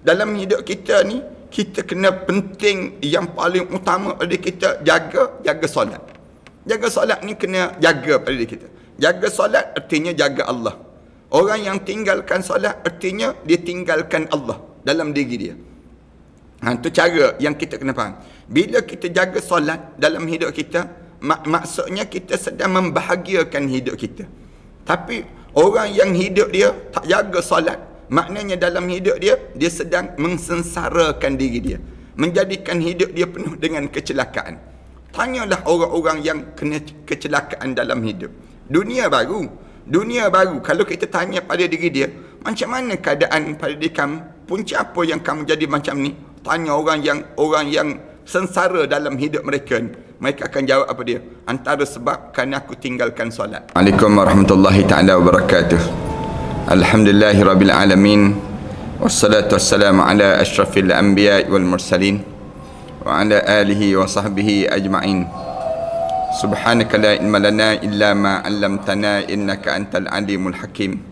dalam hidup kita ni, kita kena penting yang paling utama pada kita jaga solat. Jaga solat ni kena jaga pada diri kita. Jaga solat artinya jaga Allah. Orang yang tinggalkan solat artinya dia tinggalkan Allah dalam diri dia. Itu cara yang kita kena faham. Bila kita jaga solat dalam hidup kita, maksudnya kita sedang membahagiakan hidup kita. Tapi orang yang hidup dia tak jaga solat, maknanya dalam hidup dia sedang mengsengsarakan diri dia, menjadikan hidup dia penuh dengan kecelakaan. Tanyalah orang-orang yang kena kecelakaan dalam hidup. Dunia baru. Kalau kita tanya pada diri dia, macam mana keadaan pada diri kamu? Punca apa yang kamu jadi macam ni? Tanya orang yang sengsara dalam hidup mereka ni. Mereka akan jawab apa dia? Antara sebab kerana aku tinggalkan solat. Assalamualaikum warahmatullahi taala wabarakatuh. Alhamdulillahirabbil alamin. Wassalatu wassalamu ala asyrafil anbiya'i wal mursalin wa ala alihi wa sahbihi ajma'in. Subhanaka la ilma lana illa ma 'allamtana innaka antal alimul hakim.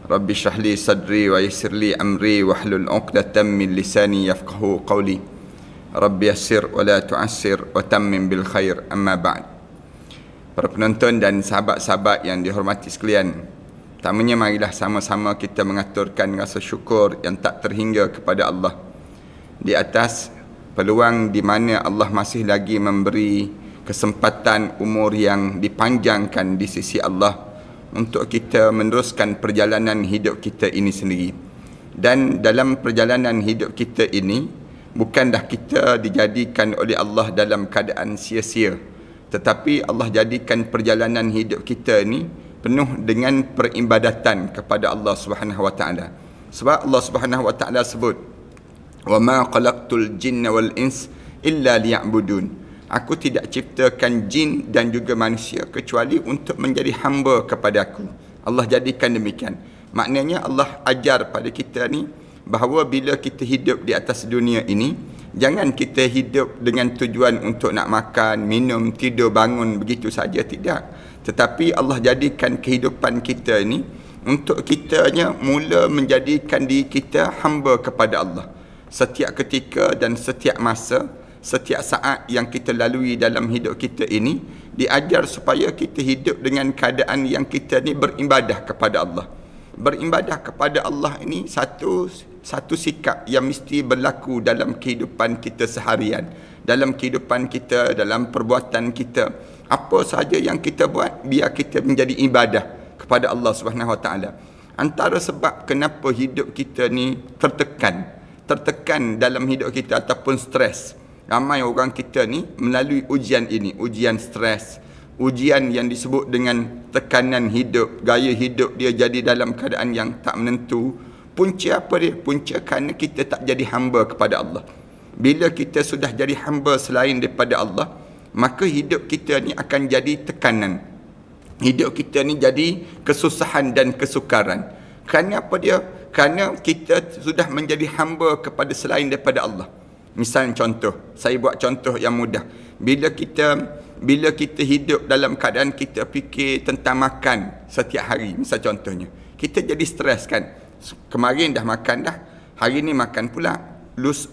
Rabbi shrah li sadri wa yassir li amri wahlul 'uqdatam min lisani yafqahu qawli. Rabbi yassir wa la tu'assir wa tammim bil khair, amma ba'd. Para penonton dan sahabat-sahabat yang dihormati sekalian, pertamanya marilah sama-sama kita mengaturkan rasa syukur yang tak terhingga kepada Allah di atas peluang di mana Allah masih lagi memberi kesempatan umur yang dipanjangkan di sisi Allah untuk kita meneruskan perjalanan hidup kita ini sendiri. Dan dalam perjalanan hidup kita ini, bukanlah kita dijadikan oleh Allah dalam keadaan sia-sia, tetapi Allah jadikan perjalanan hidup kita ini penuh dengan peribadatan kepada Allah Subhanahu wa taala. Sebab Allah Subhanahu wa taala sebut, "Wa ma khalaqtul jinna wal ins illa liya'budun." Aku tidak ciptakan jin dan juga manusia kecuali untuk menjadi hamba kepada aku. Allah jadikan demikian. Maknanya Allah ajar pada kita ni bahawa bila kita hidup di atas dunia ini, jangan kita hidup dengan tujuan untuk nak makan, minum, tidur, bangun begitu saja, tidak. Tetapi Allah jadikan kehidupan kita ini untuk kitanya mula menjadikan diri kita hamba kepada Allah. Setiap ketika dan setiap masa, setiap saat yang kita lalui dalam hidup kita ini, diajar supaya kita hidup dengan keadaan yang kita ni beribadah kepada Allah. Beribadah kepada Allah ini satu sikap yang mesti berlaku dalam kehidupan kita seharian, dalam kehidupan kita, dalam perbuatan kita. Apa sahaja yang kita buat, biar kita menjadi ibadah kepada Allah Subhanahu wa taala. Antara sebab kenapa hidup kita ni tertekan dalam hidup kita ataupun stres. Ramai orang kita ni melalui ujian ini, ujian stres, ujian yang disebut dengan tekanan hidup, gaya hidup dia jadi dalam keadaan yang tak menentu. Punca apa dia? Punca kerana kita tak jadi hamba kepada Allah. Bila kita sudah jadi hamba selain daripada Allah, maka hidup kita ni akan jadi tekanan. Hidup kita ni jadi kesusahan dan kesukaran. Kerana apa dia? Kerana kita sudah menjadi hamba kepada selain daripada Allah. Misal contoh, saya buat contoh yang mudah. Bila kita hidup dalam keadaan kita fikir tentang makan setiap hari, misal contohnya, kita jadi stres kan. Kemarin dah makan dah, hari ni makan pula,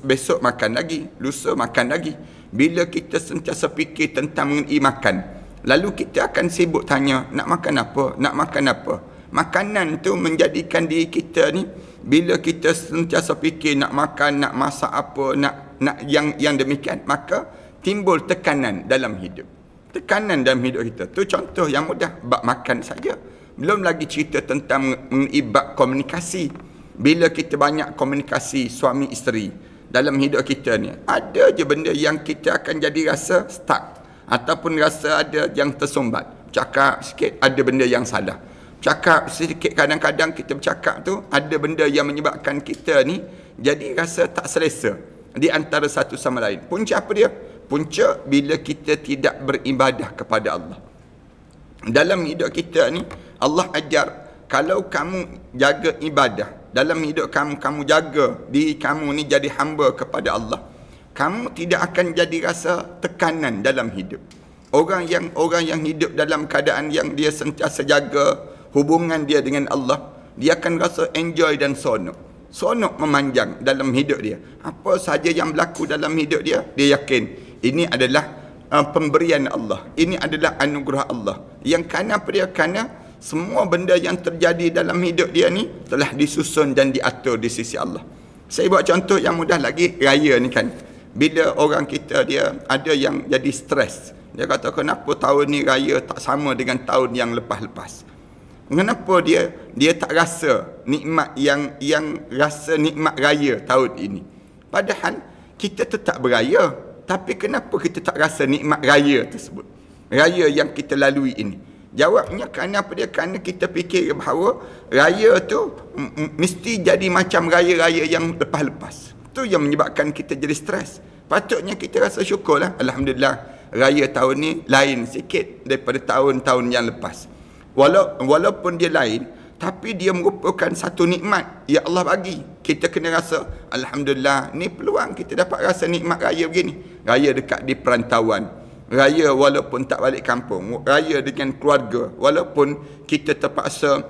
besok makan lagi, lusa makan lagi. Bila kita sentiasa fikir tentang mengenai makan, lalu kita akan sibuk tanya, nak makan apa? Nak makan apa? Makanan tu menjadikan diri kita ni, bila kita sentiasa fikir nak makan, nak masak apa, nak yang demikian, maka timbul tekanan dalam hidup. Tekanan dalam hidup kita. Tu contoh yang mudah, bab makan saja. Belum lagi cerita tentang mengenai bab komunikasi. Bila kita banyak komunikasi suami isteri dalam hidup kita ni, ada je benda yang kita akan jadi rasa stuck, ataupun rasa ada yang tersumbat. Cakap sikit, ada benda yang salah. Cakap sedikit, kadang-kadang kita bercakap tu ada benda yang menyebabkan kita ni jadi rasa tak selesa di antara satu sama lain. Punca apa dia? Punca bila kita tidak beribadah kepada Allah. Dalam hidup kita ni, Allah ajar, kalau kamu jaga ibadah, dalam hidup kamu jaga diri kamu ni jadi hamba kepada Allah, kamu tidak akan jadi rasa tekanan dalam hidup. Orang yang hidup dalam keadaan yang dia sentiasa jaga hubungan dia dengan Allah, dia akan rasa enjoy dan seronok. seronok memanjang dalam hidup dia. Apa sahaja yang berlaku dalam hidup dia, dia yakin ini adalah pemberian Allah. Ini adalah anugerah Allah. Yang kerana apa dia? Kerana semua benda yang terjadi dalam hidup dia ni telah disusun dan diatur di sisi Allah. Saya buat contoh yang mudah lagi, raya ni kan. Bila orang kita dia ada yang jadi stres. Dia kata kenapa tahun ni raya tak sama dengan tahun yang lepas-lepas. Kenapa dia tak rasa nikmat yang rasa nikmat raya tahun ini. Padahal kita tetap beraya, tapi kenapa kita tak rasa nikmat raya tersebut? Raya yang kita lalui ini. Jawabnya kerana apa dia? Kerana kita fikir bahawa raya tu mesti jadi macam raya-raya yang lepas-lepas. Tu yang menyebabkan kita jadi stres. Patutnya kita rasa syukurlah. Alhamdulillah, raya tahun ni lain sikit daripada tahun-tahun yang lepas. Walaupun dia lain, tapi dia merupakan satu nikmat yang Allah bagi. Kita kena rasa, alhamdulillah, ni peluang kita dapat rasa nikmat raya begini. Raya dekat di perantauan. Raya walaupun tak balik kampung. Raya dengan keluarga. Walaupun kita terpaksa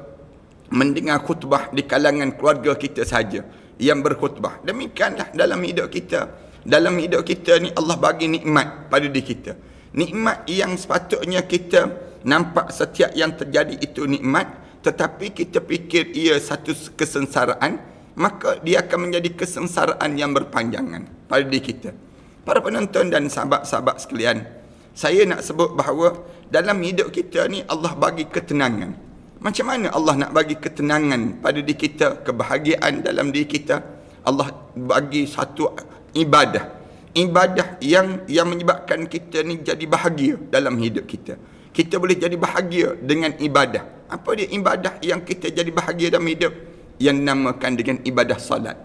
mendengar khutbah di kalangan keluarga kita saja yang berkhutbah. Demikianlah dalam hidup kita. Dalam hidup kita ni Allah bagi nikmat pada diri kita. Nikmat yang sepatutnya kita nampak setiap yang terjadi itu nikmat, tetapi kita fikir ia satu kesengsaraan, maka dia akan menjadi kesengsaraan yang berpanjangan pada diri kita. Para penonton dan sahabat-sahabat sekalian, saya nak sebut bahawa dalam hidup kita ni Allah bagi ketenangan. Macam mana Allah nak bagi ketenangan pada diri kita, kebahagiaan dalam diri kita? Allah bagi satu ibadah. Ibadah yang menyebabkan kita ni jadi bahagia dalam hidup kita. Kita boleh jadi bahagia dengan ibadah. Apa dia ibadah yang kita jadi bahagia dalam hidup? Yang dinamakan dengan ibadah solat.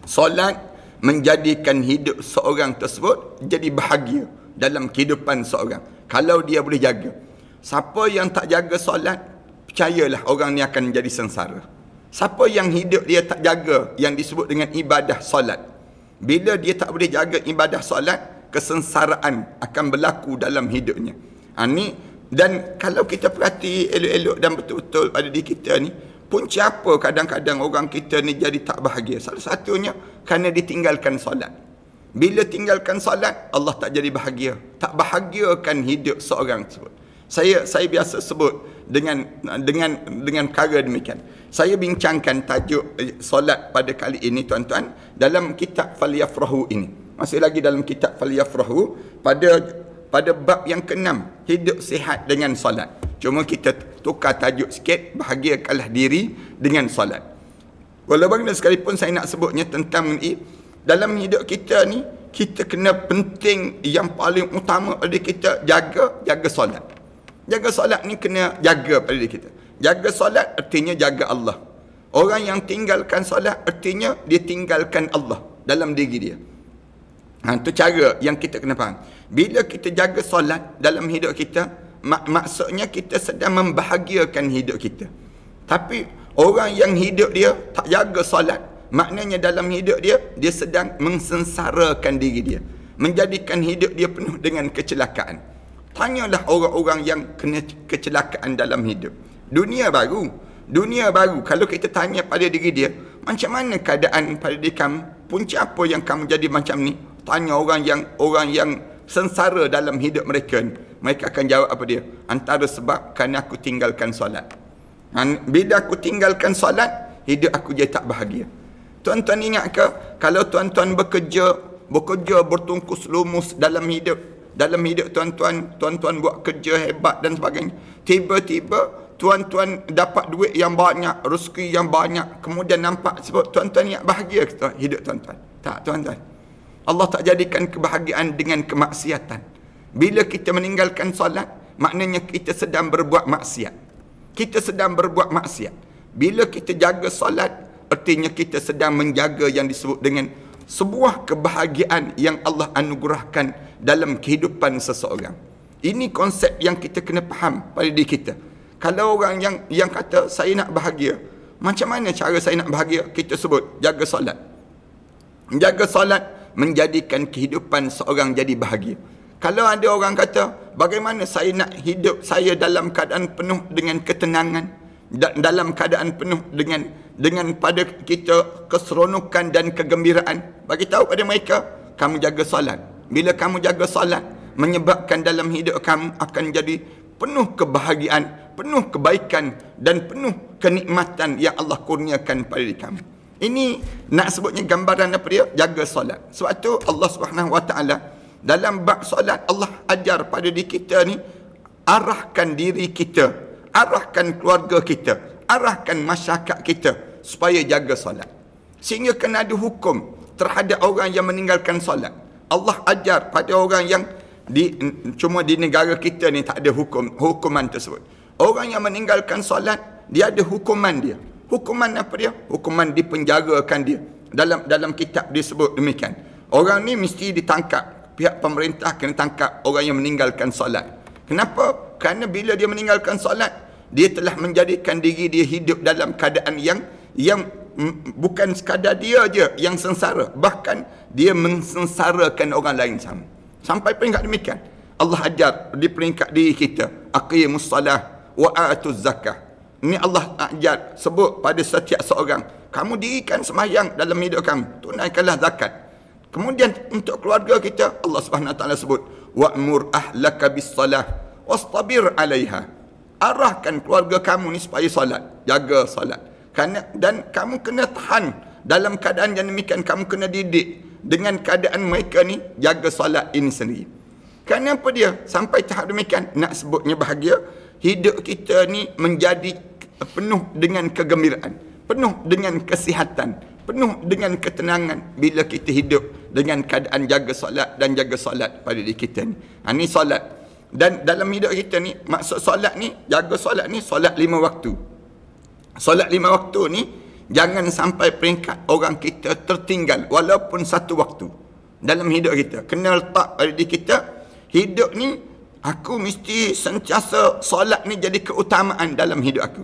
Solat menjadikan hidup seorang tersebut jadi bahagia dalam kehidupan seorang. Kalau dia boleh jaga. Siapa yang tak jaga solat, percayalah orang ni akan menjadi sengsara. Siapa yang hidup dia tak jaga yang disebut dengan ibadah solat, bila dia tak boleh jaga ibadah solat, kesengsaraan akan berlaku dalam hidupnya. Dan kalau kita perhati elok-elok dan betul-betul pada diri kita ni, punca apa kadang-kadang orang kita ni jadi tak bahagia? Salah satunya kerana ditinggalkan solat. Bila tinggalkan solat, Allah tak jadi bahagia. Tak bahagiakan hidup seorang tersebut. Saya biasa sebut dengan cara demikian. Saya bincangkan tajuk solat pada kali ini tuan-tuan dalam kitab Falyafrahu ini. Masih lagi dalam kitab Falyafrahu pada bab yang ke-6, hidup sihat dengan solat. Cuma kita tukar tajuk sikit, bahagiakanlah diri dengan solat. Walaupun sekalipun saya nak sebutnya tentang ini, dalam hidup kita ni, kita kena penting yang paling utama pada kita jaga solat. Jaga solat ni kena jaga pada diri kita. Jaga solat artinya jaga Allah. Orang yang tinggalkan solat artinya dia tinggalkan Allah dalam diri dia. Itu cara yang kita kena faham. Bila kita jaga solat dalam hidup kita, maksudnya kita sedang membahagiakan hidup kita. Tapi orang yang hidup dia tak jaga solat, maknanya dalam hidup dia sedang mensengsarakan diri dia, menjadikan hidup dia penuh dengan kecelakaan. Tanyalah orang-orang yang kena kecelakaan dalam hidup. Dunia baru. Kalau kita tanya pada diri dia, macam mana keadaan pada diri kamu? Punca apa yang kamu jadi macam ni? Tanya orang yang sengsara dalam hidup mereka ni. Mereka akan jawab apa dia? Antara sebab kerana aku tinggalkan solat. Bila aku tinggalkan solat, hidup aku jadi tak bahagia. Tuan-tuan ingat ke, kalau tuan-tuan bekerja bertungkus lumus dalam hidup tuan-tuan buat kerja hebat dan sebagainya, tiba-tiba tuan-tuan dapat duit yang banyak, rezeki yang banyak, kemudian nampak sebab tuan-tuan ingat bahagia hidup tuan-tuan. Tak, tuan-tuan. Allah tak jadikan kebahagiaan dengan kemaksiatan. Bila kita meninggalkan solat, maknanya kita sedang berbuat maksiat. Bila kita jaga solat, artinya kita sedang menjaga yang disebut dengan sebuah kebahagiaan yang Allah anugerahkan dalam kehidupan seseorang. Ini konsep yang kita kena faham pada diri kita. Kalau orang yang kata saya nak bahagia, macam mana cara saya nak bahagia? Kita sebut jaga solat. Jaga solat menjadikan kehidupan seorang jadi bahagia. Kalau ada orang kata, bagaimana saya nak hidup saya dalam keadaan penuh dengan ketenangan? dalam keadaan penuh dengan pada kita keseronokan dan kegembiraan. Bagi tahu pada mereka, kamu jaga solat. Bila kamu jaga solat, menyebabkan dalam hidup kamu akan jadi penuh kebahagiaan, penuh kebaikan dan penuh kenikmatan yang Allah kurniakan pada diri kamu. Ini nak sebutnya gambaran apa dia? Jaga solat. Sebab tu Allah Subhanahu Wa Taala dalam bab solat, Allah ajar pada diri kita ni, arahkan diri kita, arahkan keluarga kita, arahkan masyarakat kita supaya jaga solat. Sehingga kena ada hukum terhadap orang yang meninggalkan solat. Allah ajar pada orang yang cuma di negara kita ni tak ada hukuman tersebut. Orang yang meninggalkan solat, dia ada hukuman dia. Hukuman apa dia? Hukuman dipenjarakan dia. Dalam kitab disebut demikian. Orang ni mesti ditangkap. Pihak pemerintah kena tangkap orang yang meninggalkan solat. Kenapa? Kerana bila dia meninggalkan solat, dia telah menjadikan diri dia hidup dalam keadaan yang bukan sekadar dia je yang sengsara, bahkan dia mensengsarakan orang lain sama. Sampai peringkat demikian. Allah ajar di peringkat diri kita, aqimus salah wa atuz zakah. Ini Allah ajar sebut pada setiap seorang, kamu dirikan sembahyang dalam hidup kamu, tunaikanlah zakat. Kemudian untuk keluarga kita, Allah Subhanahu Wa Taala sebut, wa'mur ahlaka bis salah wastabir 'alaiha. Arahkan keluarga kamu ni supaya solat, jaga solat. Dan kamu kena tahan dalam keadaan yang demikian, kamu kena didik dengan keadaan mereka ni jaga solat ini sendiri. Kerana apa dia? Sampai tahap demikian, nak sebutnya bahagia, hidup kita ni menjadi penuh dengan kegembiraan, penuh dengan kesihatan, penuh dengan ketenangan bila kita hidup dengan keadaan jaga solat dan jaga solat pada diri kita ni. Ini solat. Dan dalam hidup kita ni, maksud solat ni, jaga solat ni, solat 5 waktu. Solat 5 waktu ni, jangan sampai peringkat orang kita tertinggal walaupun 1 waktu dalam hidup kita. Kena letak pada diri kita, hidup ni, aku mesti sentiasa solat ni jadi keutamaan dalam hidup aku.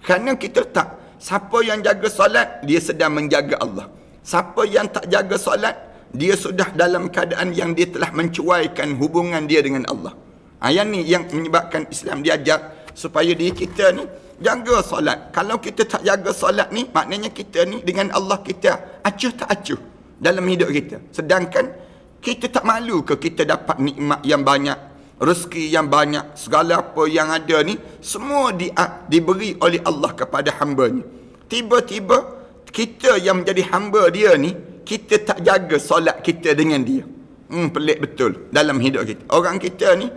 Kerana kita tak, siapa yang jaga solat, dia sedang menjaga Allah. Siapa yang tak jaga solat, dia sudah dalam keadaan yang dia telah mencuaikan hubungan dia dengan Allah. Yang ni yang menyebabkan Islam diajar supaya diri kita ni jaga solat. Kalau kita tak jaga solat ni, maknanya kita ni dengan Allah kita acuh tak acuh dalam hidup kita. Sedangkan kita tak malu ke kita dapat nikmat yang banyak, rezeki yang banyak, segala apa yang ada ni semua diberi oleh Allah kepada hamba-Nya. Tiba-tiba kita yang menjadi hamba dia ni, kita tak jaga solat kita dengan dia. Pelik betul dalam hidup kita. Orang kita ni,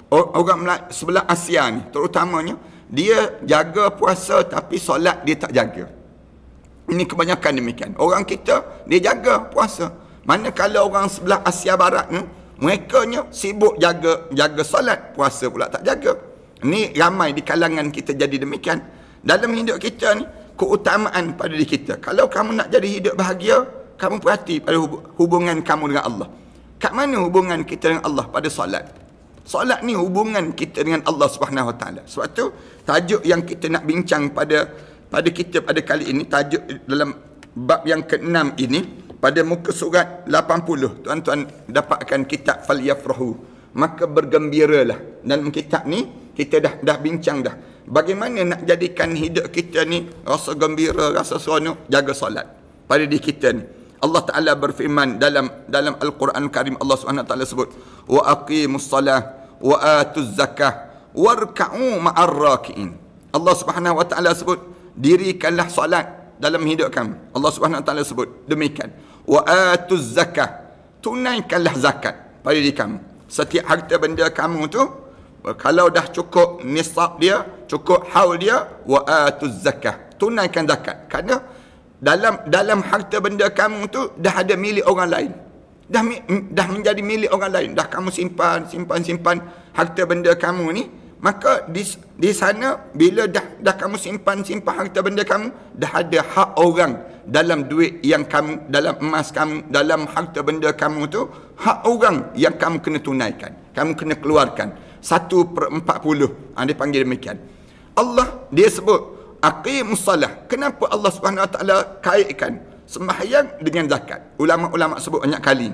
orang sebelah Asia ni terutamanya, dia jaga puasa tapi solat dia tak jaga. Ini kebanyakan demikian. Orang kita, dia jaga puasa. Manakala orang sebelah Asia Barat ni, mereka sibuk jaga solat, puasa pula tak jaga. Ini ramai di kalangan kita jadi demikian. Dalam hidup kita ni, keutamaan pada diri kita. Kalau kamu nak jadi hidup bahagia, kamu perhati pada hubungan kamu dengan Allah. Kat mana hubungan kita dengan Allah? Pada solat. Solat ni hubungan kita dengan Allah Subhanahu Wa Taala. Sebab tu tajuk yang kita nak bincang pada kita pada kali ini, tajuk dalam bab yang ke-6 ini, pada muka surat 80, tuan-tuan dapatkan kitab Falyafrahu, maka bergembiralah. Dalam kitab ni kita dah bincang dah bagaimana nak jadikan hidup kita ni rasa gembira, rasa seronok, jaga solat pada diri kita ni. Allah Taala berfirman dalam Al-Quran Karim, Allah Subhanahu Wa Taala sebut, wa aqimus salah wa atuz zakah warka'u ma'ar raki'in. Allah Subhanahu Wa Taala sebut, dirikanlah solat dalam hidup kamu. Allah Subhanahu Wa Taala sebut demikian. Wa atuz zakah, tunaikanlah zakat pada diri kamu. Setiap harta benda kamu tu, kalau dah cukup nisab dia, cukup haul dia, wa atuz zakah, tunaikan zakat. Kerana dalam harta benda kamu tu dah ada milik orang lain. Dah menjadi milik orang lain. Dah kamu simpan harta benda kamu ni, maka di sana bila dah kamu simpan harta benda kamu, dah ada hak orang dalam duit yang kamu, dalam emas kamu, dalam harta benda kamu tu, hak orang yang kamu kena tunaikan, kamu kena keluarkan 1/40. Dia panggil demikian. Allah dia sebut aqimus salah. Kenapa Allah Subhanahu Wa Taala kaitkan sembahyang dengan zakat? Ulama-ulama sebut banyak kali.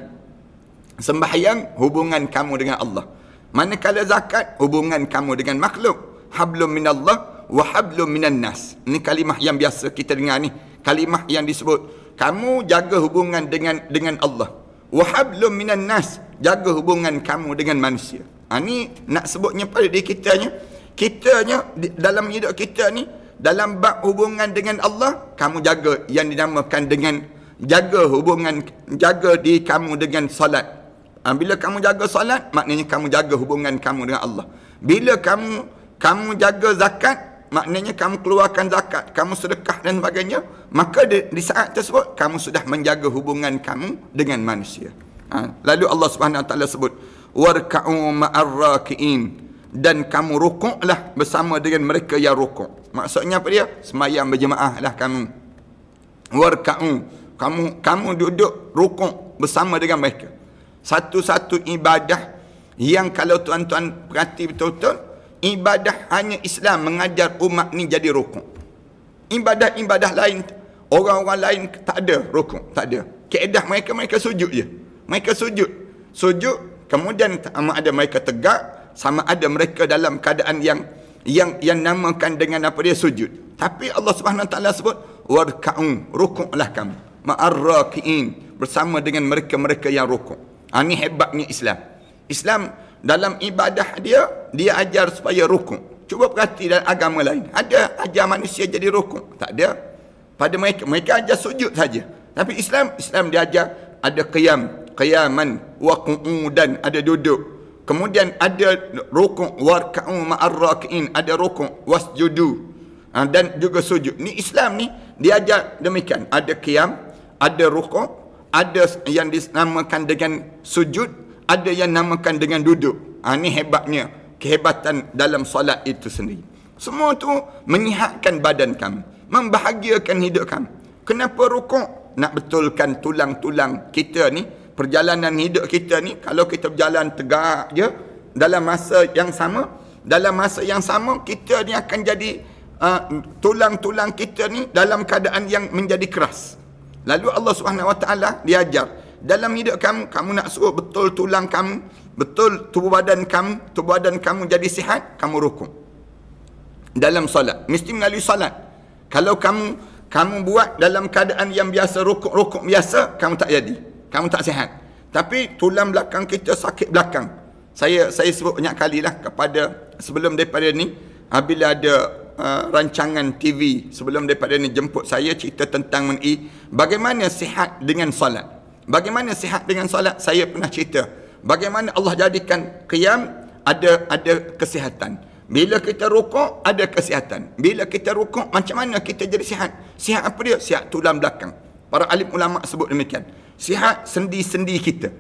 Sembahyang hubungan kamu dengan Allah. Manakala zakat hubungan kamu dengan makhluk. Hablum minallah wa hablum minan nas. Ini kalimah yang biasa kita dengar ni. Kalimah yang disebut, kamu jaga hubungan dengan Allah. Wa hablum minan nas, jaga hubungan kamu dengan manusia. Ni nak sebutnya pada diri kitanya dalam hidup kita ni, dalam bab hubungan dengan Allah, kamu jaga yang dinamakan dengan jaga hubungan, jaga diri kamu dengan solat. Bila kamu jaga solat, maknanya kamu jaga hubungan kamu dengan Allah. Bila kamu jaga zakat, maknanya kamu keluarkan zakat, kamu sedekah dan sebagainya, maka di saat tersebut kamu sudah menjaga hubungan kamu dengan manusia. Lalu Allah Subhanahu Wa Taala sebut, warka'u ma'ar raki'in, dan kamu rukuklah bersama dengan mereka yang rukuk. Maksudnya apa dia? Semayang berjemaah lah kamu. Warka'u, kamu duduk rukuk bersama dengan mereka. Satu-satu ibadah yang kalau tuan-tuan perhati betul-betul, ibadah hanya Islam mengajar umat ni jadi rukuk. Ibadah-ibadah lain, orang-orang lain tak ada rukuk, tak ada. Kaedah mereka sujud je. Mereka sujud, kemudian sama ada mereka tegak, sama ada mereka dalam keadaan yang namakan dengan apa dia, sujud. Tapi Allah Subhanahu Wa Taala sebut warka'u, rukuklah kamu ma'ar raki'in, bersama dengan mereka-mereka yang rukuk. Ini hebatnya Islam dalam ibadah dia ajar supaya rukuk. Cuba perhati dalam agama lain, ada ajar manusia jadi rukuk? Tak ada. Pada mereka ajar sujud saja. Tapi Islam dia ajar ada qiyaman wa qu'udan, ada duduk. Kemudian ada rukuk, warka'u ma'ar raki'in, ada rukuk, wasjudu, dan juga sujud. Ni Islam ni dia ajar demikian. Ada qiyam, ada rukuk, ada yang dinamakan dengan sujud, ada yang namakan dengan duduk. Ni hebatnya, kehebatan dalam solat itu sendiri. Semua tu menyihatkan badan kamu, membahagiakan hidup kamu. Kenapa rukuk? Nak betulkan tulang-tulang kita ni, perjalanan hidup kita ni. Kalau kita berjalan tegak je dalam masa yang sama, kita ni akan jadi tulang-tulang kita ni dalam keadaan yang menjadi keras. Lalu Allah Subhanahu Wa Taala dia ajar dalam hidup kamu nak suruh betul tulang kamu, betul tubuh badan kamu jadi sihat, kamu rukuk. Dalam solat mesti melalui solat. Kalau kamu buat dalam keadaan yang biasa, rukuk biasa, kamu tak jadi, kamu tak sihat. Tapi tulang belakang kita sakit belakang. Saya sebut banyak kali lah kepada, sebelum daripada ni, bila ada rancangan TV sebelum daripada ni jemput saya cerita tentang bagaimana sihat dengan solat. Bagaimana sihat dengan solat, saya pernah cerita bagaimana Allah jadikan qiyam ada kesihatan. Bila kita rukuk ada kesihatan. Bila kita rukuk, macam mana kita jadi sihat? Sihat apa dia? Sihat tulang belakang. Para alim ulama sebut demikian. Sihat sendi-sendi kita.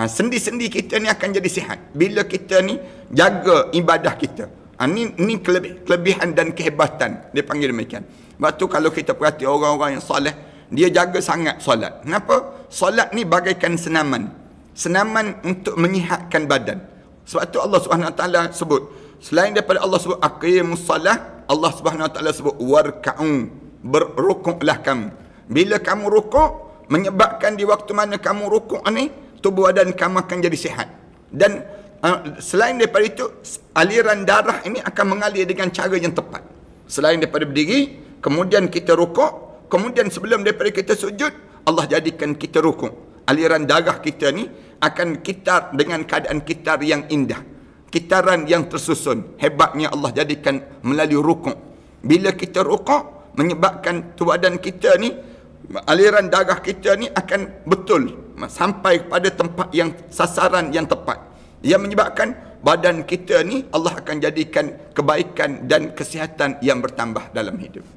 Sendi-sendi kita ni akan jadi sihat bila kita ni jaga ibadah kita. Ni kelebihan dan kehebatan, dia panggil demikian. Sebab tu kalau kita perhati orang-orang yang soleh, dia jaga sangat solat. Kenapa? Solat ni bagaikan senaman untuk menyihatkan badan. Sebab tu Allah Subhanahu Wa Taala sebut, selain daripada Allah sebut aqimus salah, Allah Subhanahu Wa Taala sebut warka'u, berrukuklah kamu. Bila kamu rukuk, menyebabkan di waktu mana kamu rukuk ni, tubuh badan kamu akan jadi sihat. Dan selain daripada itu, aliran darah ini akan mengalir dengan cara yang tepat. Selain daripada berdiri, kemudian kita rukuk, kemudian sebelum daripada kita sujud, Allah jadikan kita rukuk. Aliran darah kita ni akan kitar dengan keadaan kitar yang indah, kitaran yang tersusun. Hebatnya Allah jadikan melalui rukuk. Bila kita rukuk, menyebabkan tubuh badan kita ni, aliran darah kita ni akan betul sampai pada tempat yang sasaran yang tepat, yang menyebabkan badan kita ni Allah akan jadikan kebaikan dan kesihatan yang bertambah dalam hidup.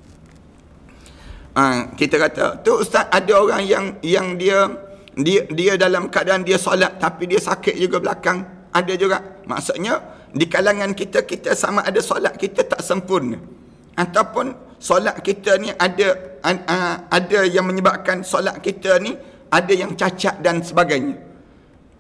Kita kata tu ustaz, ada orang yang dia dalam keadaan dia solat tapi dia sakit juga belakang. Ada juga. Maksudnya di kalangan kita sama ada solat kita tak sempurna, ataupun solat kita ni ada yang menyebabkan solat kita ni ada yang cacat dan sebagainya.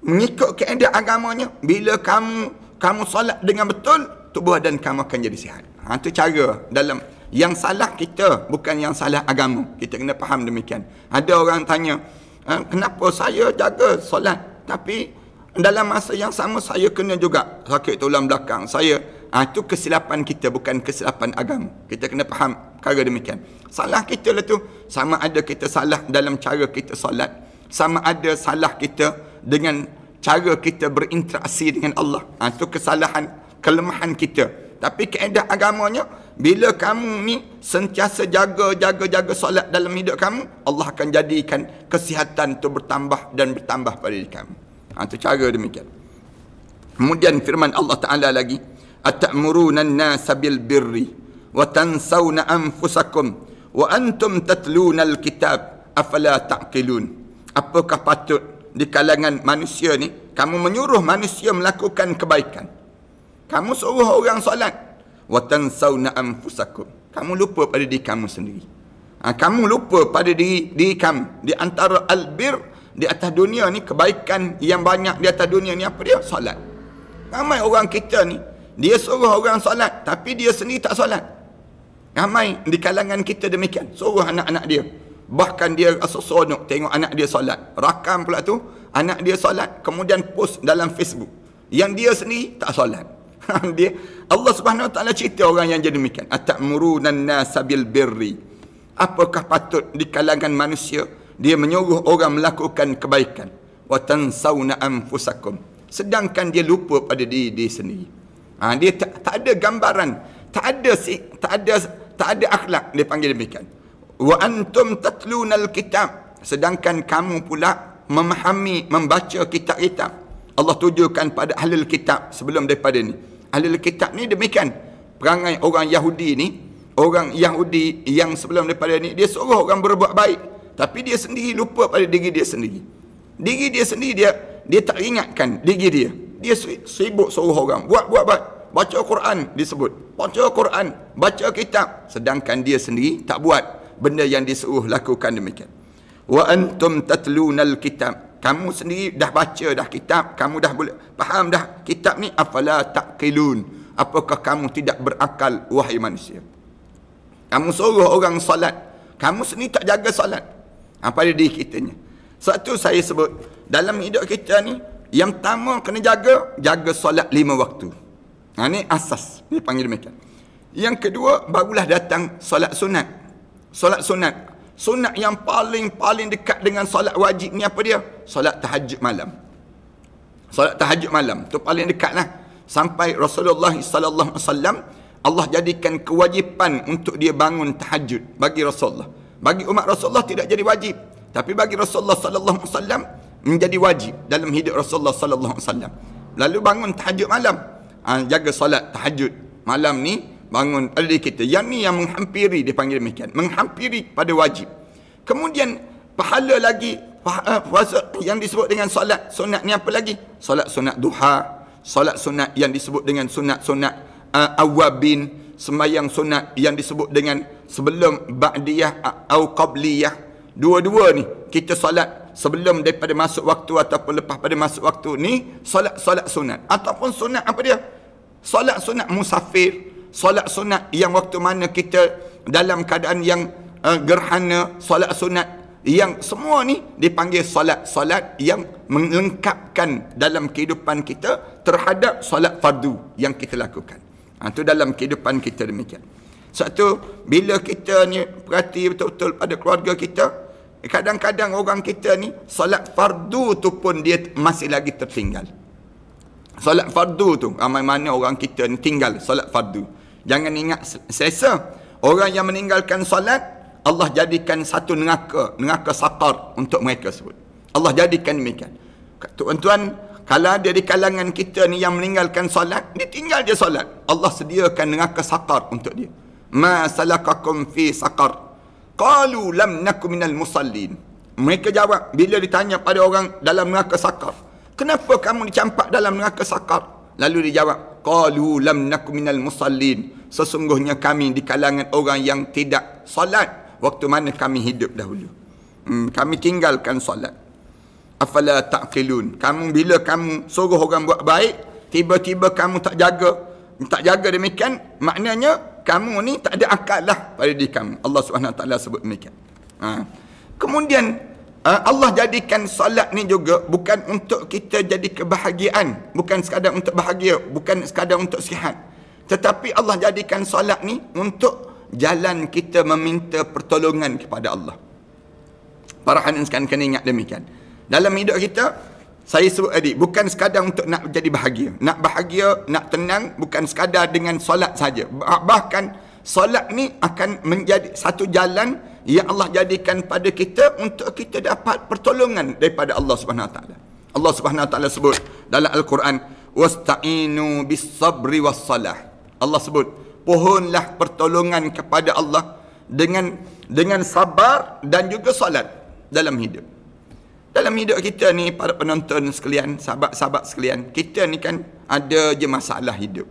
Mengikut kaedah agamanya, bila kamu solat dengan betul, tubuh badan kamu akan jadi sihat. Itu cara dalam yang salah kita, bukan yang salah agama. Kita kena faham demikian. Ada orang tanya, kenapa saya jaga solat tapi dalam masa yang sama saya kena juga sakit tulang belakang, saya Itu kesilapan kita, bukan kesilapan agama. Kita kena faham perkara demikian. Salah kita lah tu, sama ada kita salah dalam cara kita solat, sama ada salah kita dengan cara kita berinteraksi dengan Allah. Itu kesalahan, kelemahan kita. Tapi kaedah agamanya, bila kamu ni sentiasa jaga solat dalam hidup kamu, Allah akan jadikan kesihatan tu bertambah dan bertambah pada diri kamu. Itu cara demikian. Kemudian firman Allah Ta'ala lagi, atamuruna an-nasa bil birri wa tansawna anfusakum wa antum tatluna al-kitab afala ta'qilun. Apakah patut di kalangan manusia ni kamu menyuruh manusia melakukan kebaikan, kamu suruh orang solat, wa tansawna anfusakum, kamu lupa pada diri kamu sendiri. Kamu lupa pada diri kamu. Di antara albir di atas dunia ni, kebaikan yang banyak di atas dunia ni apa dia? Solat. Ramai orang kita ni, dia suruh orang solat, tapi dia sendiri tak solat. Ramai di kalangan kita demikian. Suruh anak-anak dia. Bahkan dia rasa seronok tengok anak dia solat. Rakam pula tu, anak dia solat, kemudian post dalam Facebook. Yang dia sendiri tak solat. Allah Subhanahu Wa Taala cerita orang yang jadi demikian. Atamuruna an-nasa bil birri. Apakah patut di kalangan manusia dia menyuruh orang melakukan kebaikan, wa tansawna anfusakum, sedangkan dia lupa pada diri sendiri. Dia tak ada gambaran, tak ada akhlak, dia panggil demikian. Wa antum tatluna al-kitab, sedangkan kamu pula memahami, membaca kitab-kitab. Allah tujukan pada ahlul kitab sebelum daripada ni. Ahlul kitab ni demikian perangai orang Yahudi ni. Orang Yahudi yang sebelum daripada ni, dia suruh orang berbuat baik, tapi dia sendiri lupa pada diri dia sendiri. Diri dia sendiri dia tak ingatkan diri dia. Dia sibuk suruh orang buat. Baca Quran disebut, baca Quran, baca kitab, sedangkan dia sendiri tak buat benda yang disuruh lakukan demikian. Wa antum tatlunal kitab, kamu sendiri dah baca dah kitab, kamu dah boleh faham dah kitab ni, afala taqilun, apakah kamu tidak berakal wahai manusia? Kamu suruh orang solat, kamu sendiri tak jaga solat. Pada diri kitanya. Satu saya sebut, dalam hidup kita ni, yang pertama kena jaga solat 5 waktu. Ini asas, dia panggil demikian. Yang kedua, barulah datang solat sunat. Solat sunat. Sunat yang paling dekat dengan solat wajib ni apa dia? Solat tahajud malam. Solat tahajud malam tu paling dekat lah. Sampai Rasulullah sallallahu alaihi wasallam, Allah jadikan kewajipan untuk dia bangun tahajud bagi Rasulullah. Bagi umat Rasulullah tidak jadi wajib, tapi bagi Rasulullah sallallahu alaihi wasallam menjadi wajib dalam hidup Rasulullah sallallahu alaihi wasallam. Lalu bangun tahajud malam. Jaga solat tahajud malam ni, bangun pada diri kita. Yang ni yang menghampiri, dipanggil demikian, menghampiri pada wajib. Kemudian pahala lagi, puasa yang disebut dengan solat sunat ni apa lagi? Solat sunat duha, solat sunat yang disebut dengan sunat-sunat awabin, sembahyang sunat yang disebut dengan sebelum ba'diyah atau qabliyah. Dua-dua ni kita solat sebelum daripada masuk waktu ataupun lepas pada masuk waktu ni, solat sunat. Ataupun sunat apa dia? Solat sunat musafir, solat sunat yang waktu mana kita dalam keadaan yang gerhana, solat sunat yang semua ni dipanggil solat yang melengkapkan dalam kehidupan kita terhadap solat fardu yang kita lakukan. Itu dalam kehidupan kita demikian. Satu, bila kita ni perhati betul-betul pada keluarga kita, kadang-kadang orang kita ni solat fardu tu pun dia masih lagi tertinggal. Solat fardu tu, ramai mana orang kita ni tinggal solat fardu. Jangan ingat selesa. Orang yang meninggalkan solat, Allah jadikan satu neraka saqar untuk mereka sebut. Allah jadikan demikian. Tuan-tuan, kalau ada di kalangan kita ni yang meninggalkan solat, dia tinggal je solat, Allah sediakan neraka saqar untuk dia. Ma salakakum fi saqar? Qalu lam naku minal musallin. Mereka jawab bila ditanya pada orang dalam neraka saqar, kenapa kamu dicampak dalam neraka saqar? Lalu dia jawab, qalu lam naku minal musallin. Sesungguhnya kami di kalangan orang yang tidak solat waktu mana kami hidup dahulu. Kami tinggalkan solat. Afala ta'qilun. Kamu bila kamu suruh orang buat baik, tiba-tiba kamu tak jaga demikian, maknanya kamu ni tak ada akal lah pada diri kamu. Allah SWT sebut demikian. Kemudian Allah jadikan solat ni juga bukan untuk kita jadi kebahagiaan, bukan sekadar untuk bahagia, bukan sekadar untuk sihat, Tetapi Allah jadikan solat ni untuk jalan kita meminta pertolongan kepada Allah. Para hadirin sekalian kena ingat demikian. Dalam hidup kita, saya sebut tadi, bukan sekadar untuk nak jadi bahagia. Nak bahagia, nak tenang, bukan sekadar dengan solat saja. Bahkan solat ni akan menjadi satu jalan yang Allah jadikan pada kita untuk kita dapat pertolongan daripada Allah Subhanahu Wa Taala. Allah Subhanahu Wa Taala sebut dalam Al-Quran, wasta'inu bis-sabri was-salah. Allah sebut, pohonlah pertolongan kepada Allah dengan sabar dan juga solat dalam hidup. Dalam hidup kita ni, para penonton sekalian, sahabat-sahabat sekalian, kita ni kan ada je masalah hidup.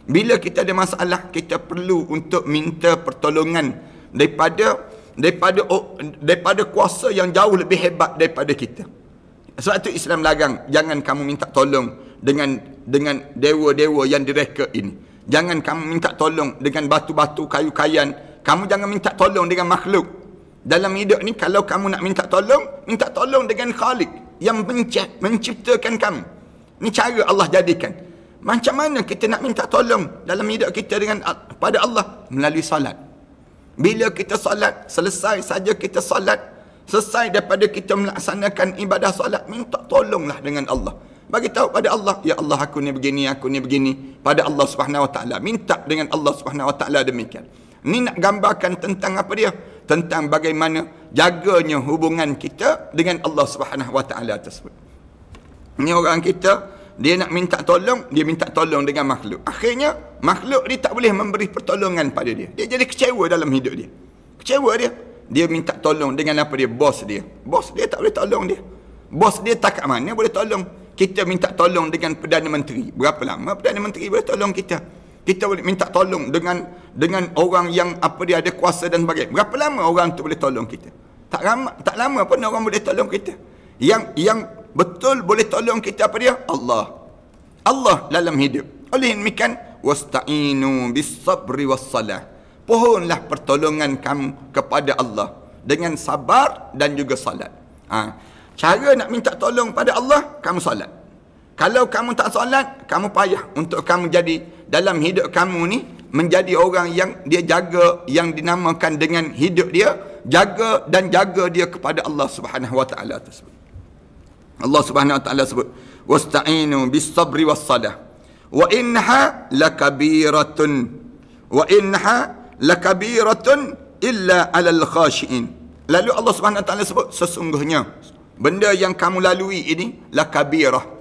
Bila kita ada masalah, kita perlu untuk minta pertolongan daripada kuasa yang jauh lebih hebat daripada kita. Sebab tu Islam larang, jangan kamu minta tolong dengan dewa-dewa yang direka ini. Jangan kamu minta tolong dengan batu-batu, kayu-kayan. Kamu jangan minta tolong dengan makhluk. Dalam hidup ni, kalau kamu nak minta tolong dengan Khalik yang menciptakan kamu. Ni cara Allah jadikan. Macam mana kita nak minta tolong dalam hidup kita pada Allah? Melalui salat. Bila kita salat, selesai saja kita salat, selesai daripada kita melaksanakan ibadah salat, minta tolonglah dengan Allah. Bagi tahu pada Allah, ya Allah, aku ni begini, pada Allah Subhanahu Wa Taala. Minta dengan Allah Subhanahu Wa Taala demikian. Ni nak gambarkan tentang apa dia? Tentang bagaimana jaganya hubungan kita dengan Allah Subhanahu Wa Taala tersebut. Ni orang kita, dia nak minta tolong, dia minta tolong dengan makhluk. Akhirnya makhluk dia tak boleh memberi pertolongan pada dia. Dia jadi kecewa dalam hidup dia. Kecewa dia. Dia minta tolong dengan apa dia? Bos dia. Bos dia tak boleh tolong dia. Bos dia tak kat mana boleh tolong. Kita minta tolong dengan Perdana Menteri. Berapa lama Perdana Menteri boleh tolong kita? Kita boleh minta tolong dengan orang yang apa dia ada kuasa dan sebagainya. Berapa lama orang tu boleh tolong kita? Tak lama pun orang boleh tolong kita. Yang betul boleh tolong kita apa dia? Allah dalam hidup. Oleh demikian, wasta'inu bis-sabri was-salah. Pohonlah pertolongan kamu kepada Allah dengan sabar dan juga salat. Cara nak minta tolong pada Allah, kamu salat. Kalau kamu tak salat, kamu payah untuk kamu jadi dalam hidup kamu ni menjadi orang yang dia jaga, yang dinamakan dengan hidup dia, jaga dia kepada Allah Subhanahu Wa Taala tersebut. Allah Subhanahu Wa Taala sebut, wasta'inu bis-sabri was-salah. Wa innaha lakabiratun illa 'alal khashiin. Lalu Allah Subhanahu Wa Taala sebut, sesungguhnya benda yang kamu lalui ini lakabirah.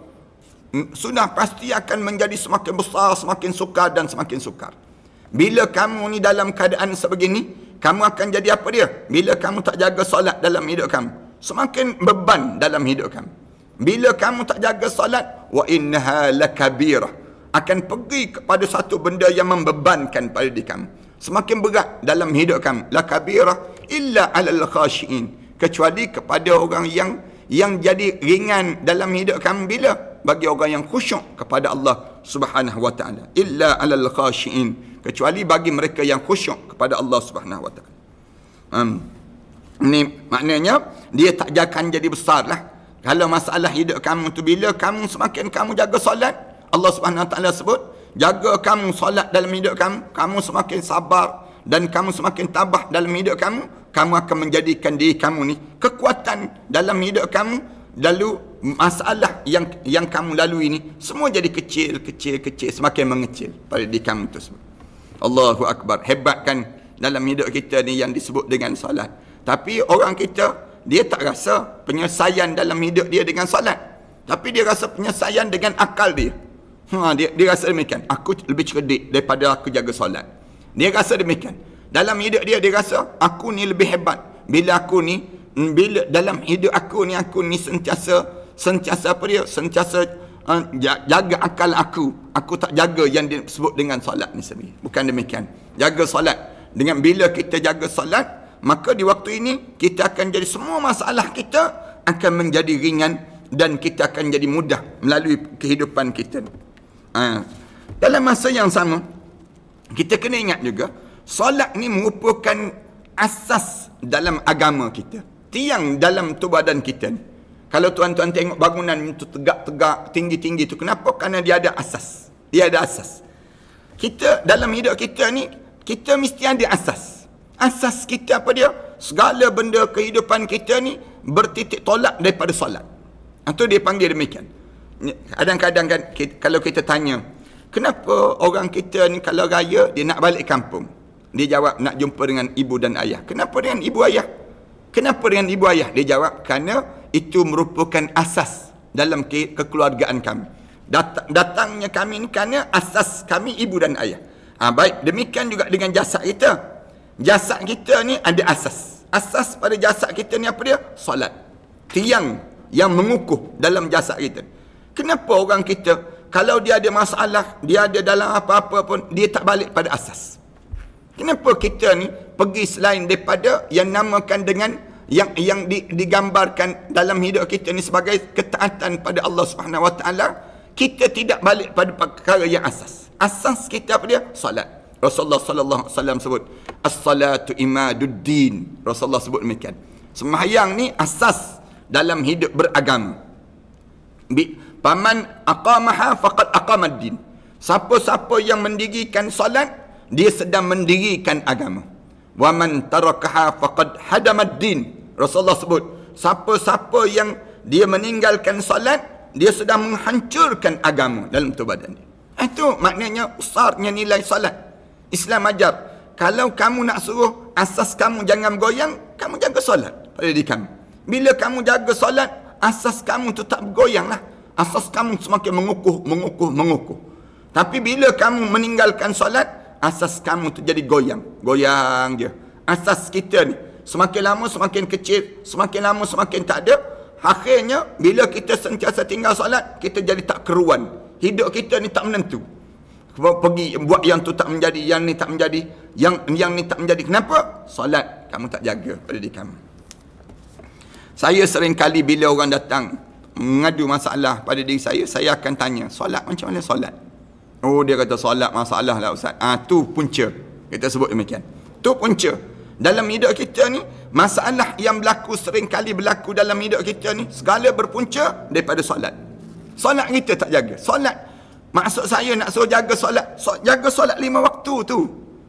Sudah pasti akan menjadi semakin besar, semakin sukar dan semakin sukar. Bila kamu ni dalam keadaan sebegini, kamu akan jadi apa dia? Bila kamu tak jaga solat dalam hidup kamu, semakin beban dalam hidup kamu. Bila kamu tak jaga solat, wa innaha lakabirah, akan pergi kepada satu benda yang membebankan pada diri kamu. Semakin berat dalam hidup kamu. Lakabirah illa 'alal khashiin, kecuali kepada orang yang jadi ringan dalam hidup kamu. Bila? Bagi orang yang khusyuk kepada Allah Subhanahu Wa Taala. Illa 'alal khashiin, kecuali bagi mereka yang khusyuk kepada Allah Subhanahu Wa Taala. Ini maknanya dia tak akan jadi besar lah. Kalau masalah hidup kamu tu, bila kamu semakin kamu jaga solat, Allah Subhanahu Wa Taala sebut, jaga kamu solat dalam hidup kamu, kamu semakin sabar dan kamu semakin tabah dalam hidup kamu, kamu akan menjadikan diri kamu ni kekuatan dalam hidup kamu. Lalu masalah yang kamu lalui ni semua jadi kecil, semakin mengecil pada diri kamu tersebut. Allahu Akbar. Hebat kan dalam hidup kita ni yang disebut dengan solat. Tapi orang kita, dia tak rasa penyelesaian dalam hidup dia dengan solat, tapi dia rasa penyelesaian dengan akal dia. Dia rasa demikian, aku lebih cerdik daripada aku jaga solat. Dia rasa demikian. Dalam hidup dia rasa aku ni lebih hebat. Bila dalam hidup aku ni sentiasa apa dia? Sentiasa jaga akal aku tak jaga yang disebut dengan solat ni sendiri. Bukan demikian. Jaga solat. Dengan bila kita jaga solat, maka di waktu ini kita akan jadi, semua masalah kita akan menjadi ringan dan kita akan jadi mudah melalui kehidupan kita. Dalam masa yang sama, kita kena ingat juga, solat ni merupakan asas dalam agama kita, tiang dalam tubuh badan kita ni. Kalau tuan-tuan tengok bangunan itu tegak-tegak, tinggi-tinggi itu, kenapa? Kerana dia ada asas. Dia ada asas. Kita dalam hidup kita ni, kita mesti ada asas. Asas kita apa dia? Segala benda kehidupan kita ni bertitik tolak daripada solat. Itu dia panggil demikian. Kadang-kadang kan kalau kita tanya, kenapa orang kita ni kalau raya dia nak balik kampung? Dia jawab nak jumpa dengan ibu dan ayah. Kenapa dengan ibu ayah? Kenapa dengan ibu ayah? Dia jawab kerana itu merupakan asas dalam kekeluargaan kami. Datangnya kami ni kerana asas kami ibu dan ayah. Baik, demikian juga dengan jasad kita. Jasad kita ni ada asas. Asas pada jasad kita ni apa dia? Solat. Tiang yang mengukuh dalam jasad kita. Kenapa orang kita kalau dia ada masalah, dia ada dalam apa-apa pun, dia tak balik pada asas? Kenapa kita ni pergi selain daripada yang namakan dengan yang digambarkan dalam hidup kita ni sebagai ketaatan pada Allah Subhanahu Wa Taala, kita tidak balik pada perkara yang asas. Asas kita apa dia? Salat. Rasulullah sallallahu alaihi wasallam sebut, as-salatu imaduddin. Rasulullah sebut demikian. Sembahyang ni asas dalam hidup beragama. Paman aqamaha faqad aqamad-din. Siapa-siapa yang mendirikan solat, dia sedang mendirikan agama. Wa man tarakaha faqad hadamad-din. Rasulullah sebut, siapa-siapa yang dia meninggalkan solat, dia sedang menghancurkan agama dalam tubuh badan dia. Itu maknanya besarnya nilai solat. Islam ajar, kalau kamu nak suruh asas kamu jangan goyang, kamu jaga solat pada diri kamu. Bila kamu jaga solat, asas kamu tu tak bergoyang lah. Asas kamu semakin mengukuh. Tapi bila kamu meninggalkan solat, asas kamu tu jadi goyang je. Asas kita ni semakin lama semakin kecil, semakin lama semakin tak ada. Akhirnya bila kita sentiasa tinggal solat, kita jadi tak keruan. Hidup kita ni tak menentu. Pergi buat yang tu tak menjadi, yang ni tak menjadi, yang ni tak menjadi. Kenapa? Solat kamu tak jaga pada diri kamu. Saya sering kali bila orang datang mengadu masalah pada diri saya akan tanya, solat macam mana solat? Oh, dia kata solat masalah lah Ustaz. Tu punca. Kita sebut demikian. Tu punca. Dalam hidup kita ni, masalah yang sering kali berlaku dalam hidup kita ni, segala berpunca daripada solat. Solat kita tak jaga. Solat, maksud saya nak suruh jaga solat. Jaga solat 5 waktu tu.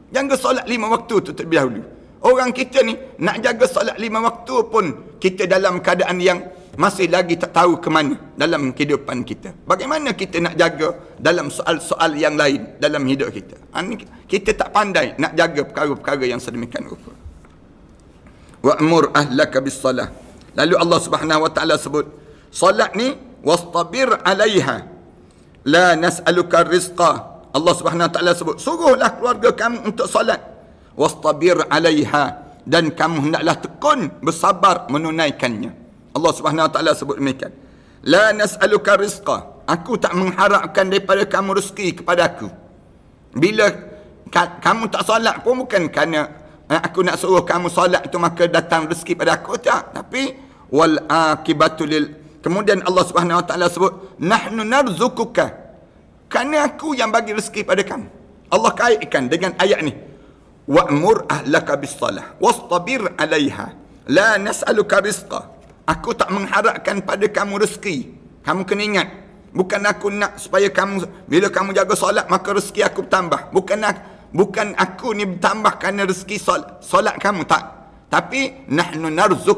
Jaga solat 5 waktu tu terlebih dahulu. Orang kita ni nak jaga solat 5 waktu pun kita dalam keadaan yang masih lagi tak tahu ke mana dalam kehidupan kita. Bagaimana kita nak jaga dalam soal-soal yang lain dalam hidup kita? Kita tak pandai nak jaga perkara-perkara yang sedemikian rupa. Wa'mur ahlaka bis-salah. Lalu Allah Subhanahu Wa Taala sebut, solat ni wastabir 'alaiha. La nas'aluka rizqa. Allah Subhanahu Wa Taala sebut, suruhlah keluarga kamu untuk solat. Wastabir 'alaiha, dan kamu hendaklah tekun bersabar menunaikannya. Allah Subhanahu Wa Taala sebut demikian. La nas'aluka rizqa. Aku tak mengharapkan daripada kamu rezeki kepada aku. Bila kamu tak solat pun bukan kerana aku nak suruh kamu solat itu maka datang rezeki pada aku, tak. Tapi wal akibatu lil. Kemudian Allah Subhanahu Wa Taala sebut, nahnu narzukuka. Kerana aku yang bagi rezeki pada kamu. Allah kaitkan dengan ayat ni. Wa'mur ahlaka bis-salah wastabir 'alaiha. La nas'aluka rizqa. Aku tak mengharapkan pada kamu rezeki. Kamu kena ingat, bukan aku nak supaya kamu bila kamu jaga solat maka rezeki aku bertambah. Bukan aku ni bertambah kerana rezeki solat kamu, tak. Tapi nahnu narzuk,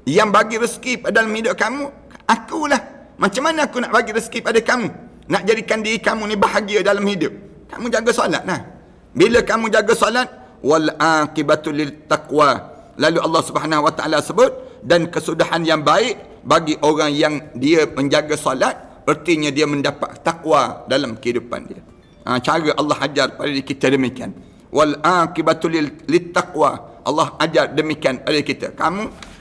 yang bagi rezeki pada dalam hidup kamu akulah. Macam mana aku nak bagi rezeki pada kamu? Nak jadikan diri kamu ni bahagia dalam hidup? Kamu jaga solat lah. Bila kamu jaga solat, wal aqibatu lit taqwa. Lalu Allah Subhanahu Wa Taala sebut, dan kesudahan yang baik bagi orang yang dia menjaga solat, artinya dia mendapat takwa dalam kehidupan dia. Cara Allah ajar pada kita demikian. Wal aqibatu lit taqwa. Allah ajar demikian pada kita.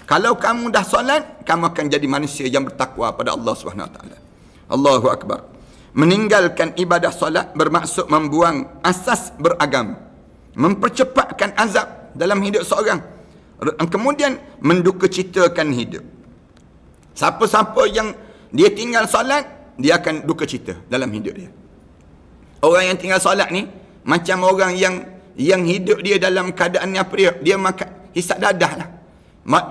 Kalau kamu dah solat, kamu akan jadi manusia yang bertakwa pada Allah Subhanahu Wa Taala. Allahu akbar. Meninggalkan ibadah solat bermaksud membuang asas beragama, mempercepatkan azab dalam hidup seorang, kemudian mendukacitakan hidup. Siapa-siapa yang dia tinggal solat, dia akan duka cita dalam hidup dia. Orang yang tinggal solat ni macam orang yang hidup dia dalam keadaan apa dia? Dia makan hisap dadah lah.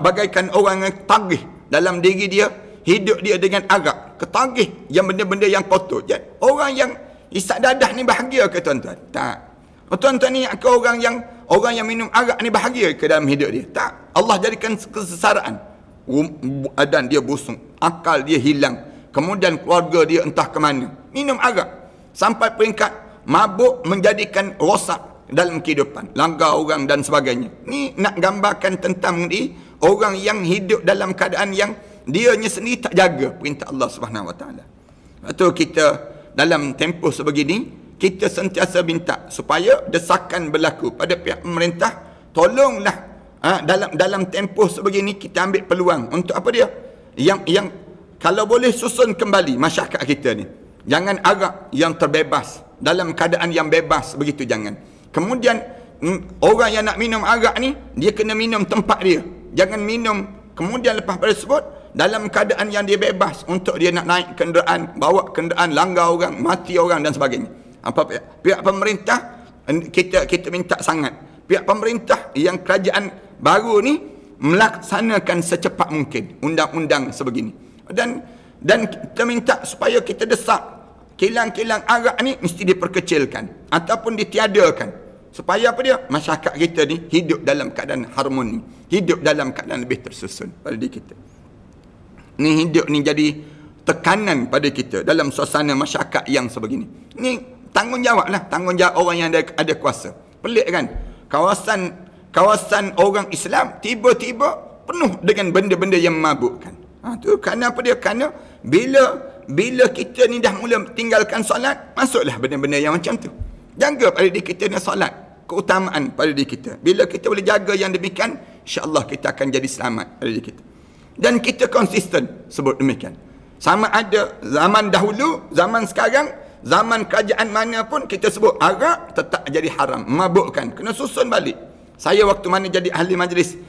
Bagaikan orang yang tagih dalam diri dia, hidup dia dengan arak, ketagih yang benda-benda yang kotor. Jadi, orang isap dadah ni bahagia ke tuan-tuan? Tak. Tuan-tuan ni ke orang yang minum arak ni bahagia ke dalam hidup dia? Tak. Allah jadikan kesesaraan. Badan dia busung, akal dia hilang, kemudian keluarga dia entah ke mana. Minum arak sampai peringkat mabuk menjadikan rosak dalam kehidupan, langgar orang dan sebagainya. Ni nak gambarkan tentang orang yang hidup dalam keadaan yang dianya sendiri tak jaga perintah Allah Subhanahu Wa Taala. Atau kita dalam tempoh sebegini, kita sentiasa minta supaya desakan berlaku pada pihak pemerintah, tolonglah dalam tempoh sebegini kita ambil peluang untuk apa dia? Yang kalau boleh susun kembali masyarakat kita ni. Jangan arak yang terbebas, dalam keadaan yang bebas begitu, jangan. Kemudian orang yang nak minum arak ni, dia kena minum tempat dia. Jangan minum kemudian lepas pada tersebut dalam keadaan yang dia bebas untuk dia nak naik kenderaan, bawa kenderaan, langgar orang, mati orang dan sebagainya. Pihak pemerintah kita minta sangat, pihak pemerintah yang kerajaan baru ni melaksanakan secepat mungkin undang-undang sebegini. Dan kita minta supaya kita desak kilang-kilang arak ni mesti diperkecilkan ataupun ditiadakan, supaya apa dia? Masyarakat kita ni hidup dalam keadaan harmoni, hidup dalam keadaan lebih tersusun pada diri kita. Ni hidup ni jadi tekanan pada kita dalam suasana masyarakat yang sebegini. Ni tanggungjawab lah, tanggungjawab orang yang ada kuasa. Pelik kan? Kawasan orang Islam tiba-tiba penuh dengan benda-benda yang memabukkan. Tu kerana apa dia? Kerana bila kita ni dah mula tinggalkan solat, masuklah benda-benda yang macam tu. Jaga pada diri kita ni solat, keutamaan pada diri kita. Bila kita boleh jaga yang demikian, insya-Allah kita akan jadi selamat pada diri kita. Dan kita konsisten sebut demikian. Sama ada zaman dahulu, zaman sekarang, zaman kerajaan mana pun kita sebut arak tetap jadi haram, memabukkan. Kena susun balik. Saya waktu mana jadi ahli majlis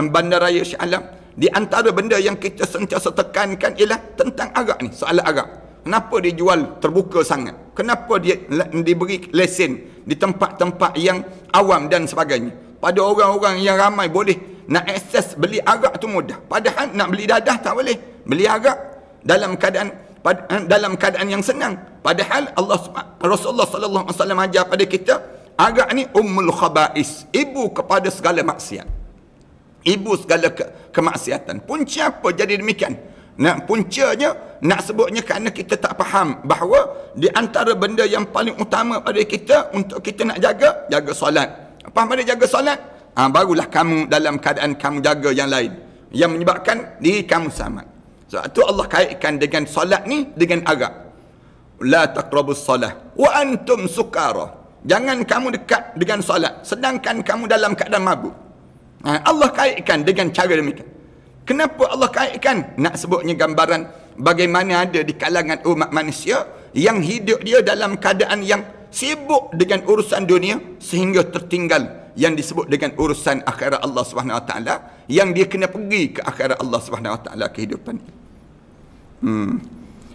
Bandaraya Shah Alam, di antara benda yang kita sentiasa tekankan ialah tentang arak ni, soal arak. Kenapa dia jual terbuka sangat? Kenapa dia diberi lesen di tempat-tempat yang awam dan sebagainya? Pada orang-orang yang ramai boleh nak akses beli arak tu mudah. Padahal nak beli dadah tak boleh. Beli arak dalam keadaan yang senang. Padahal Rasulullah sallallahu alaihi wasallam ajar pada kita, arak ni ummul khaba'is, ibu kepada segala maksiat. Ibu segala kemaksiatan. Punca apa jadi demikian? Puncanya nak sebutnya kerana kita tak faham bahawa di antara benda yang paling utama pada kita untuk kita nak jaga solat. Apa pada jaga solat? Barulah kamu dalam keadaan kamu jaga yang lain yang menyebabkan diri kamu selamat. Sebab tu Allah kaitkan dengan solat ni dengan arak. La taqrabus solah wa antum sukara. Jangan kamu dekat dengan solat sedangkan kamu dalam keadaan mabuk. Allah kaitkan dengan cara demikian. Kenapa Allah kaitkan? Nak sebutnya gambaran bagaimana ada di kalangan umat manusia yang hidup dia dalam keadaan yang sibuk dengan urusan dunia sehingga tertinggal yang disebut dengan urusan akhirat Allah Subhanahu Wa Taala, yang dia kena pergi ke akhirat Allah Subhanahu Wa Taala kehidupan.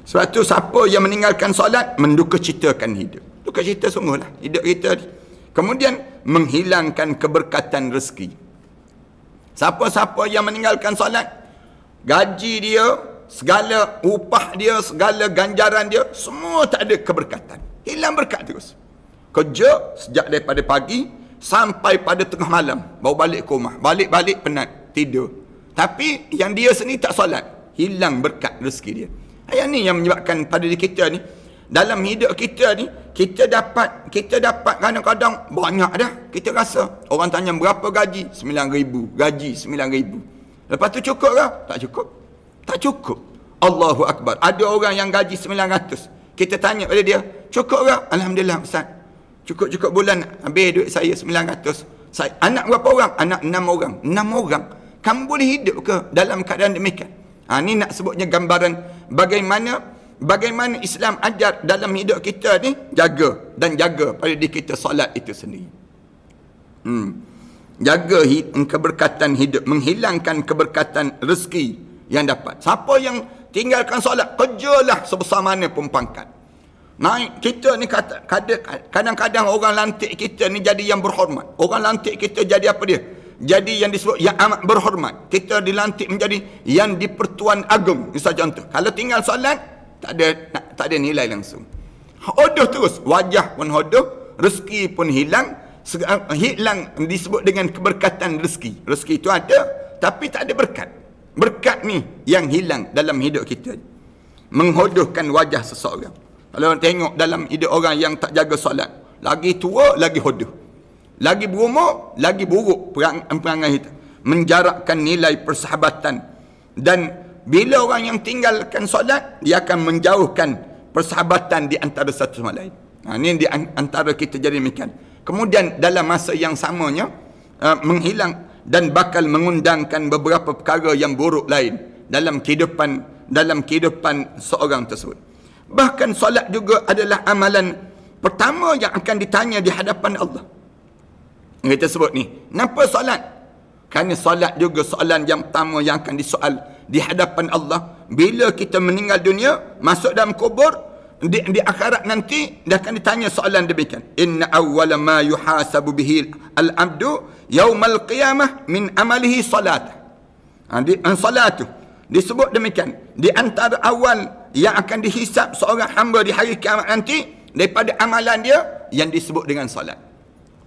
Sebab tu siapa yang meninggalkan solat menduka citakan hidup. Duka cita sungguhlah hidup kita ni. Kemudian menghilangkan keberkatan rezeki. Siapa-siapa yang meninggalkan solat, gaji dia, segala upah dia, segala ganjaran dia, semua tak ada keberkatan. Hilang berkat terus. Kerja sejak daripada pagi sampai pada tengah malam, baru balik ke rumah. Balik-balik penat, tidur. Tapi yang dia sendiri tak solat, hilang berkat rezeki dia. Yang ni yang menyebabkan pada diri kita ni, dalam hidup kita ni, kita dapat kadang-kadang banyak dah. Kita rasa orang tanya berapa gaji? 9,000. Gaji 9,000. Lepas tu cukup ke? Tak cukup. Tak cukup. Allahu Akbar. Ada orang yang gaji 900. Kita tanya pada dia, cukup ke? Alhamdulillah Ustaz, cukup bulan, habis duit saya 900. Anak berapa orang? Anak 6 orang. 6 orang. Kamu boleh hidup ke dalam keadaan demikian? Ni nak sebutnya gambaran bagaimana Islam ajar dalam hidup kita ni, jaga pada diri kita solat itu sendiri. Jaga keberkatan hidup, menghilangkan keberkatan rezeki yang dapat. Siapa yang tinggalkan solat, kerjalah sebesar mana pun pangkat. Naik kita ni kadang-kadang orang lantik kita ni jadi yang berhormat. Orang lantik kita jadi apa dia? Jadi yang disebut yang amat berhormat. Kita dilantik menjadi yang di Pertuan Agong. Misalnya contoh, kalau tinggal solat tak ada nilai langsung. Hodoh terus, wajah pun hodoh, rezeki pun hilang. Hilang disebut dengan keberkatan rezeki. Rezeki itu ada, tapi tak ada berkat. Berkat ni yang hilang dalam hidup kita, menghodohkan wajah seseorang. Kalau tengok dalam hidup orang yang tak jaga solat, lagi tua lagi hodoh, lagi berumur lagi buruk perangai itu, menjarakkan nilai persahabatan. Dan bila orang yang tinggalkan solat, dia akan menjauhkan persahabatan di antara satu sama lain. Ini di antara kita jadi demikian. Kemudian dalam masa yang samanya menghilang dan bakal mengundangkan beberapa perkara yang buruk lain dalam kehidupan seorang tersebut. Bahkan solat juga adalah amalan pertama yang akan ditanya di hadapan Allah. Kita sebut ni, kenapa solat? Kerana solat juga soalan yang pertama yang akan disoal di hadapan Allah. Bila kita meninggal dunia, masuk dalam kubur, di akhirat nanti dia akan ditanya soalan demikian. Inna awwala ma yuhasabu bihi al-abdu yaumal qiyamah min amalihi salat. Salatu disebut demikian. Di antara awal yang akan dihisap seorang hamba di hari kiamat nanti daripada amalan dia yang disebut dengan solat.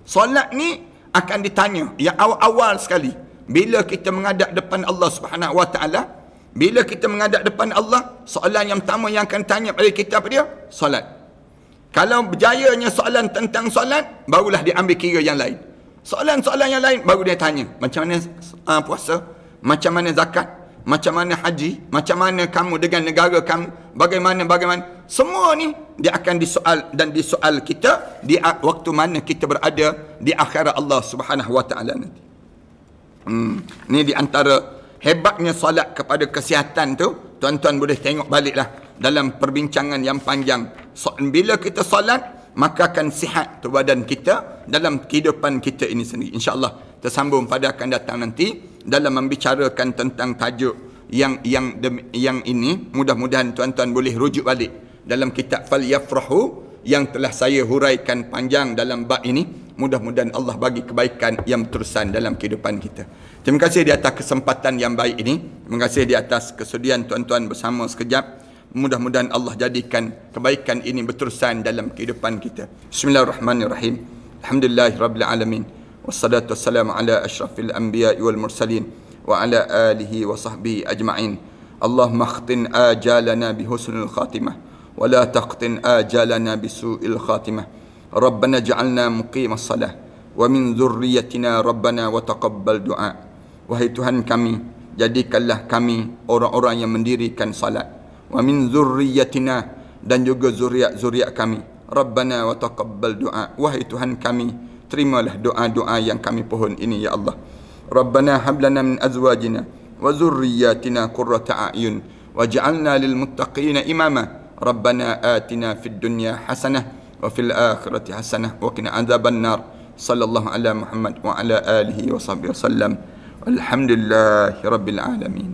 Solat ni akan ditanya yang awal-awal sekali bila kita menghadap depan Allah Subhanahu Wa Taala. Bila kita menghadap depan Allah, soalan yang pertama yang akan tanya pada kita apa dia? Solat. Kalau berjayanya soalan tentang solat, barulah dia ambil kira yang lain. Soalan-soalan yang lain baru dia tanya, macam mana puasa, macam mana zakat, macam mana haji, macam mana kamu dengan negara kamu, bagaimana. Semua ni dia akan disoal, dan disoal kita di waktu mana kita berada di akhirat Allah Subhanahu Wa Taala nanti. Ni di antara hebatnya solat kepada kesihatan tu. Tuan-tuan boleh tengok baliklah dalam perbincangan yang panjang. Bila kita solat, maka akan sihat tu badan kita dalam kehidupan kita ini sendiri. InsyaAllah tersambung pada akan datang nanti dalam membicarakan tentang tajuk yang ini. Mudah-mudahan tuan-tuan boleh rujuk balik dalam kitab Falyafrahu yang telah saya huraikan panjang dalam bab ini. Mudah-mudahan Allah bagi kebaikan yang terusan dalam kehidupan kita. Terima kasih di atas kesempatan yang baik ini. Terima kasih di atas kesudian tuan-tuan bersama sekejap. Mudah-mudahan Allah jadikan kebaikan ini berterusan dalam kehidupan kita. Bismillahirrahmanirrahim. Alhamdulillahirabbil alamin. Wassalatu wassalamu ala asyrafil anbiya'i wal mursalin wa ala alihi wa sahbihi ajma'in. Allahumma khtin ajalana bihusnil khatimah wa la taqtin ajalana bisu'il khatimah. Rabbana ja'alna muqimas salah wa min dzurriyyatina rabbana wa taqabbal du'a. Wahai Tuhan kami, jadikanlah kami orang-orang yang mendirikan salat. Wa min dzurriyyatina, dan juga zuriat-zuriat kami. Rabbana wa taqabbal du'a. Wahai Tuhan kami, terimalah doa-doa yang kami pohon ini ya Allah. Rabbana hab lana min azwajina wa dzurriyyatina qurrata a'yun waj'alna lil muttaqina imama. Rabbana atina fid dunya hasanah wa fil akhirati hasanah wa qina adzaban nar. Sallallahu ala Muhammad wa ala alihi wa sahbihi wasallam. Alhamdulillahi rabbil alamin.